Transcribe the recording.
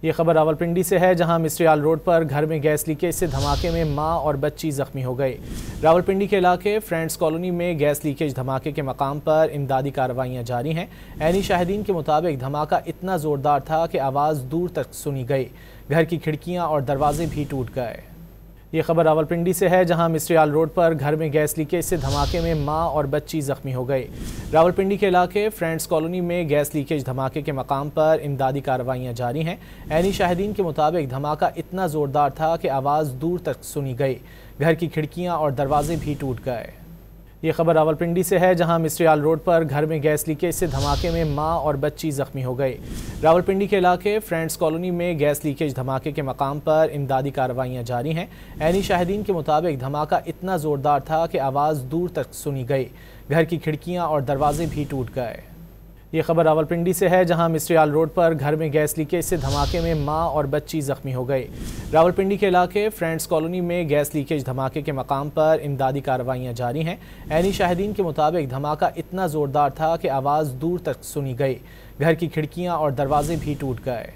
ये खबर रावलपिंडी से है, जहां मिस्ट्रियाल रोड पर घर में गैस लीकेज से धमाके में मां और बच्ची जख्मी हो गई। रावलपिंडी के इलाके फ्रेंड्स कॉलोनी में गैस लीकेज धमाके के मकाम पर इमदादी कार्रवाइयां जारी हैं। ऐनी शाहिदीन के मुताबिक धमाका इतना ज़ोरदार था कि आवाज़ दूर तक सुनी गई। घर की खिड़कियां और दरवाजे भी टूट गए। ये खबर रावलपिंडी से है, जहां मिस्ट्रियाल रोड पर घर में गैस लीकेज से धमाके में मां और बच्ची जख्मी हो गई। रावलपिंडी के इलाके फ्रेंड्स कॉलोनी में गैस लीकेज धमाके के मकाम पर इमदादी कार्रवाइयां जारी हैं। ऐनी शाहिदीन के मुताबिक धमाका इतना ज़ोरदार था कि आवाज़ दूर तक सुनी गई। घर की खिड़कियां और दरवाजे भी टूट गए। ये खबर रावलपिंडी से है, जहां मिस्ट्रियाल रोड पर घर में गैस लीकेज से धमाके में मां और बच्ची जख्मी हो गई। रावलपिंडी के इलाके फ्रेंड्स कॉलोनी में गैस लीकेज धमाके के मकाम पर इमदादी कार्रवाइयां जारी हैं। ऐनी शाहिदीन के मुताबिक धमाका इतना ज़ोरदार था कि आवाज़ दूर तक सुनी गई। घर की खिड़कियां और दरवाजे भी टूट गए। ये खबर रावलपिंडी से है, जहां मिस्ट्रियाल रोड पर घर में गैस लीकेज से धमाके में मां और बच्ची जख्मी हो गई। रावलपिंडी के इलाके फ्रेंड्स कॉलोनी में गैस लीकेज धमाके के मकाम पर इमदादी कार्रवाइयां जारी हैं। ऐनी शाहिदीन के मुताबिक धमाका इतना ज़ोरदार था कि आवाज़ दूर तक सुनी गई। घर की खिड़कियां और दरवाजे भी टूट गए।